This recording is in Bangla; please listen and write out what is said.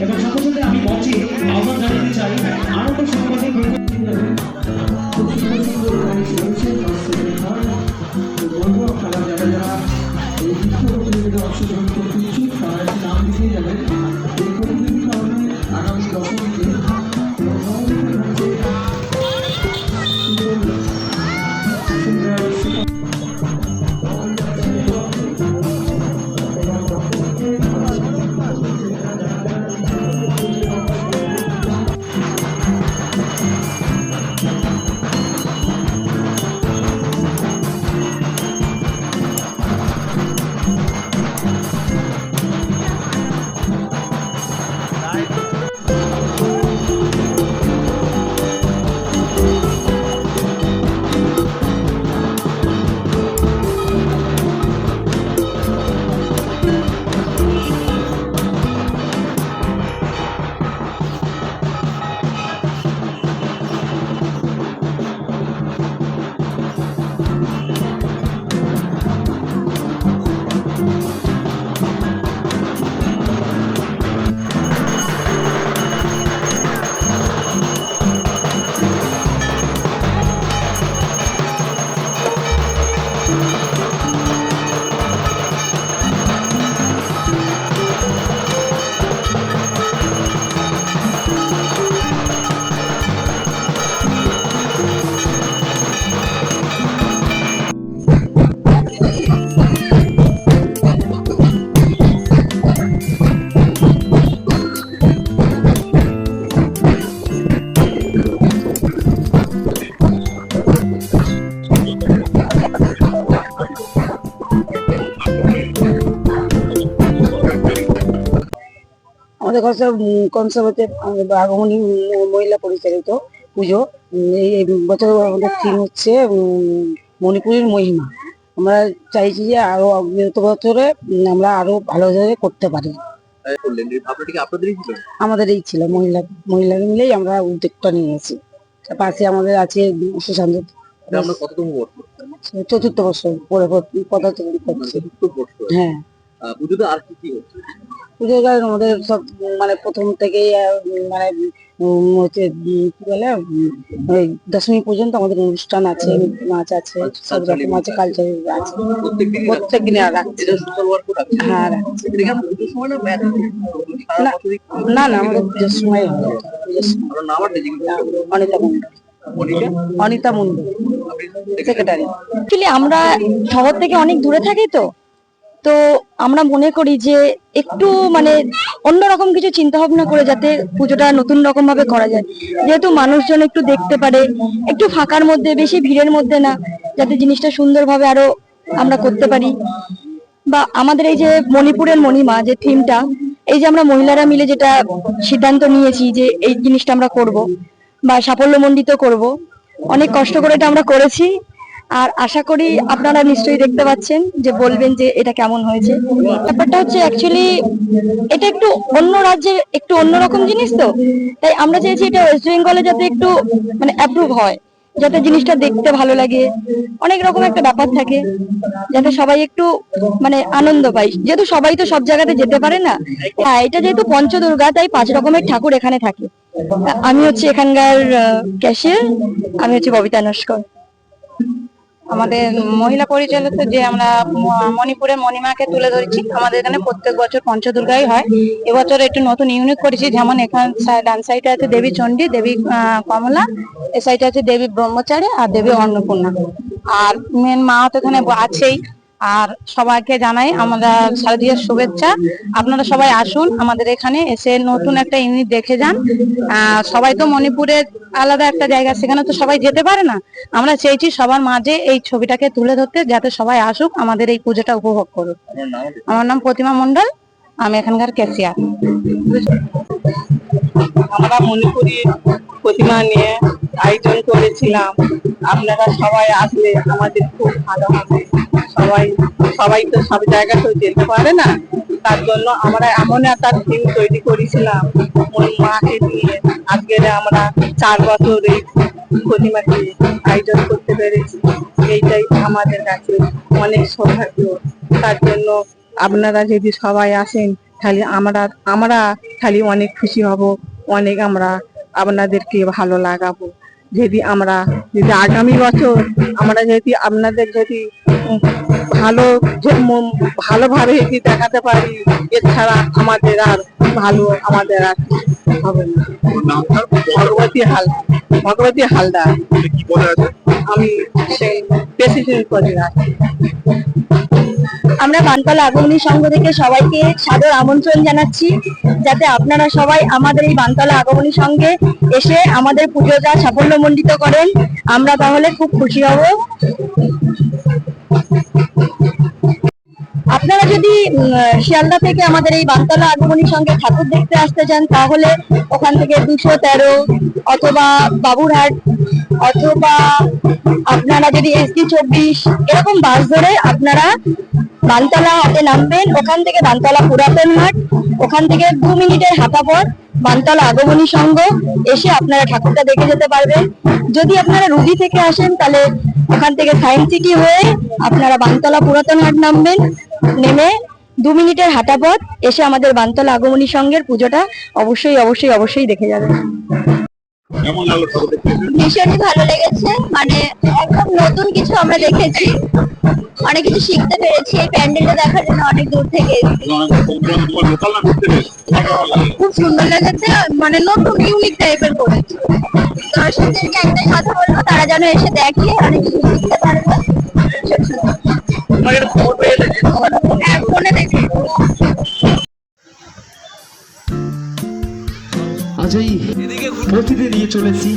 এবং সাথে সাথে আমি মঞ্চে আহ্বান জানাতে চাই আনন্দ সংবাদে অংশগ্রহণ করতে ইচ্ছুক তারা নাম লিখে যাবেন। এই প্রতিযোগিতা হবে আগামী আগমনী মহিলা পরিচালিত পুজো। এই বছর আমাদের থিম হচ্ছে মণিপুরের মহিমা। আমরা চাইছি যে আরো বিগত বছরে আমরা আরো ভালোভাবে করতে পারি। আমাদের এই ছিল মহিলা মিলেই আমরা উদ্যোগটা নিয়েছি। পাশে আমাদের আছে সুশান্ত, চতুর্থ বর্ষ পরে পদার্পণ করছে। হ্যাঁ, পুজোটা আমাদের সব মানে প্রথম থেকেই মানে হচ্ছে কি বলে ওই দশমী পর্যন্ত আমাদের অনুষ্ঠান আছে, নাচ আছে, সব রকম আছে, কালচার আছে, প্রত্যেক দিনে রাখছে। হ্যাঁ, না না, আমাদের পুজোর সময় অনিতা মন্ডল সেক্রেটারি। অ্যাকচুয়ালি আমরা শহর থেকে অনেক দূরে থাকি, তো আমরা মনে করি যে একটু মানে অন্যরকম কিছু চিন্তা ভাবনা করে যাতে পুজোটা নতুন রকম ভাবে করা যায়, যেহেতু মানুষজন একটু দেখতে পারে, একটু ফাঁকার মধ্যে, বেশি ভিড়ের মধ্যে না, যাতে জিনিসটা সুন্দরভাবে আরো আমরা করতে পারি। বা আমাদের এই যে মণিপুরের মণিমা যে থিমটা, এই যে আমরা মহিলারা মিলে যেটা সিদ্ধান্ত নিয়েছি যে এই জিনিসটা আমরা করব বা সাফল্যমণ্ডিত করব, অনেক কষ্ট করে এটা আমরা করেছি। আর আশা করি আপনারা নিশ্চয়ই দেখতে পাচ্ছেন যে বলবেন যে এটা কেমন হয়েছে। ব্যাপারটা হচ্ছে অ্যাকচুয়ালি এটা একটু অন্য রাজ্যের একটু অন্যরকম জিনিস, তো তাই আমরা চাইছি এটা ওয়েস্ট বেঙ্গলে যাতে একটু মানে অ্যাপ্রুভ হয়, যাতে জিনিসটা দেখতে ভালো লাগে, অনেক রকম একটা ব্যাপার থাকে, যাতে সবাই একটু মানে আনন্দ পায়, যেহেতু সবাই তো সব জায়গাতে যেতে পারে না। হ্যাঁ, এটা যেহেতু পঞ্চদুর্গা, তাই 5 রকমের ঠাকুর এখানে থাকে। আমি হচ্ছে এখানকার ক্যাশিয়ার, আমি হচ্ছে ববিতা নস্কর। আমাদের মহিলা পরিচালিত যে আমরা মণিপুরের মণিমাকে তুলে ধরেছি, আমাদের এখানে প্রত্যেক বছর পঞ্চদুর্গাই হয়। এবছর একটু নতুন ইউনিক করেছি, যেমন এখানে ডান সাইডে আছে দেবী চণ্ডী, দেবী কমলা, এ সাইডে আছে দেবী ব্রহ্মচারী আর দেবী অন্নপূর্ণা। আর মেন মা তো এখানে আছেই। আর সবাইকে জানাই আমরা শারদীয়ার শুভেচ্ছা। আপনারা সবাই আসুন আমাদের এখানে, এসে নতুন একটা ইউনিট দেখে যান। সবাই তো মণিপুরের আলাদা একটা জায়গা, সেখানে তো সবাই যেতে পারে না। আমরা চেয়েছি সবার মাঝে এই ছবিটাকে তুলে ধরতে, যাতে সবাই আসুক, আমাদের এই পুজোটা উপভোগ করুক। আমার নাম প্রতিমা মন্ডল, আমি এখানকার ক্যাশিয়ার। আমরা মণিপুরি প্রতিমা নিয়ে আয়োজন করেছিলাম। আপনারা সবাই আসলে আমাদের খুব ভালো হবে। সবাই তো সব জায়গাতেও যেতে পারে না, তার জন্য আমরা এমন একটা থিম তৈরি করেছিলাম ওই মাকে নিয়ে। আজকে আমরা 4 বছর এই প্রতিমাটি আয়োজন করতে পেরেছি, এইটাই আমাদের কাছে অনেক সৌভাগ্য। তার জন্য আপনারা যদি সবাই আসেন খালি আমরা আমরা খালি অনেক খুশি হব, অনেক আমরা আপনাদেরকে ভালো লাগাবো। যদি আগামী বছর আমরা যদি আপনাদের যদি ভালো ভালোভাবে যদি দেখাতে পারি, এছাড়া আমাদের আর আমাদের আর হবে না। ভগবতী হালদার, আমি সেই প্রেসিডেন্ট পদে আছি। আমরা বানতলা আগমনী সংঘ থেকে সবাইকে সাদর আমন্ত্রণ জানাচ্ছি, যাতে আপনারা সবাই আমাদের এই বানতলা আগমনী সংঘে এসে আমাদের পুজোটা সাফল্যমণ্ডিত করেন। আমরা তাহলে খুব খুশি হব। আপনারা যদি শিয়ালদা থেকে আমাদের এই বানতলা আগমনী সংঘে ঠাকুর দেখতে আসতে চান, তাহলে ওখান থেকে 213 অথবা বাবুরহাট অথবা আপনারা যদি SD 24 এরকম বাস ধরে আপনারা বানতলা হাটে নামবেন। ওখান থেকে বানতলা পুরাতন হাট, ওখান থেকে 2 মিনিটের হাঁটা পথ বানতলা আগমনী সংঘ, এসে আপনারা ঠাকুরটা দেখে যেতে পারবেন। যদি আপনারা রুগী থেকে আসেন, তাহলে ওখান থেকে সায়েন্স সিটি হয়ে আপনারা বানতলা পুরাতন হাট নামবেন, নেমে 2 মিনিটের হাঁটা পথ এসে আমাদের বানতলা আগমনী সংঘের পুজোটা অবশ্যই অবশ্যই অবশ্যই দেখে যাবেন। ভীষণই ভালো লেগেছে, মানে একদম নতুন কিছু আমরা দেখেছি, অনেক কিছু শিখতে পেরেছি এই প্যান্ডেলটা দেখার জন্য অনেক দূর থেকে। খুব সুন্দর লেগেছে, মানে নতুন ইউনিক টাইপের করেছে। দর্শকদেরকে একটাই কথা বলবো, তারা যেন এসে দেখে, অনেক কিছু শিখতে পারবে। ফোনে দেখে আজ এই অতিথি নিয়ে চলেছি